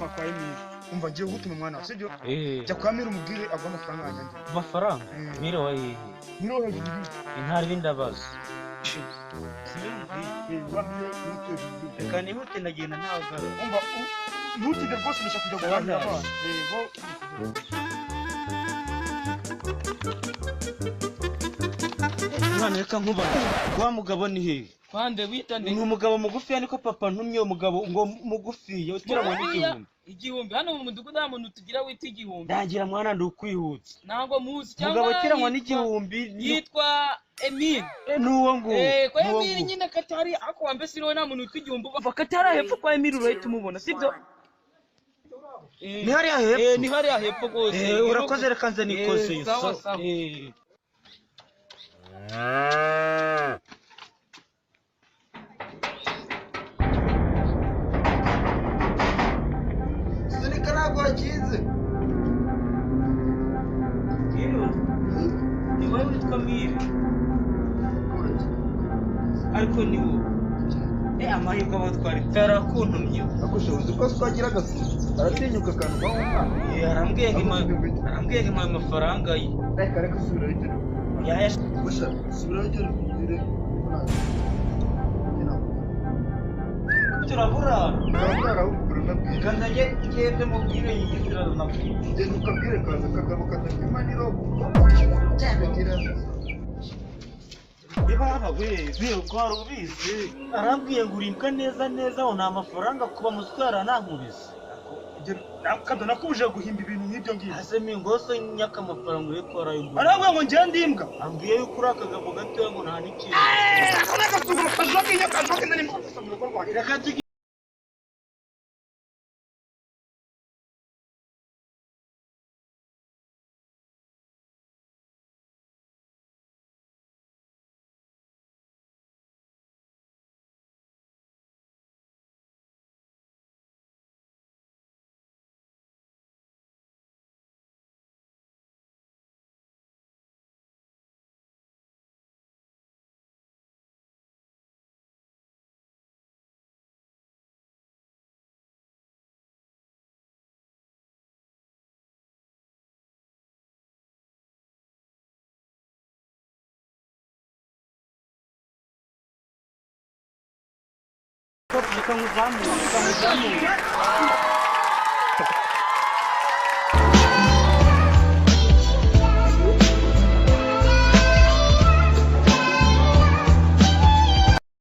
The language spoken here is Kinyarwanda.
gutuma kwa Emile umva ngiye gutuma mwana sibyo jya kwa Emile umubwire agwa amafaranga yanjye amafaranga Emile wa hehe Emile wa hehe intari bindabaza reka nihute ndagenda ntagaruka umva ntutinde rwose ndashaka kujya guhahira abana mwana reka nkuba wa mugabo ni hehe kwande witande ni umugabo mugufi niko papa ntumye umugabo ngo mugufi utiranywa n'igihumbi hano mu mudugudu nta muntu tugira wita igihumbi ndagira mwana ndukwihutse ntabwo muzi cyangwa umugabo utiranywa n'igihumbi yitwa Emile nuwo ngo kwa Emile nyine katari ako wambese iriwe nta muntu wita igihumbi bava katari hepfo kwa Emile urahita umubona sibyo ni hariya hepfo ni hariya hepfo rwose urakoze reka nze nikoze sawa sawa sunika ntabwo wakize ni wowe witwa Mire ariko ni wowe amahirwe abatwara itarakuntumye agushoboza uko twagira agasuka aratinyuka akantu baho umwana arambwiye ngo amafaranga ye reka subirayo ugere gusa subirayo ugere kubwire turabura ukuri nabwire kandi ngende mubwire yigitira nabwire genda ukabwire kaza kagabo katakimaniro cyangwa ibaba we kwaro ubizi arambwiye ngo urimbwa neza ngo nta mafaranga kuba muswara nankubise nakado nakuje guhimba ibintu nk'ibyo ngibyo hase mingoso nyaka amafaranga yo kwara yo arabwe ngo ngiye ndimbwa ambwiye yuko urakagabo gato ngo nta n'ikintu akomeza kugura kajoke nari mfasha mu rugo rwanjye reka Kamu zamu.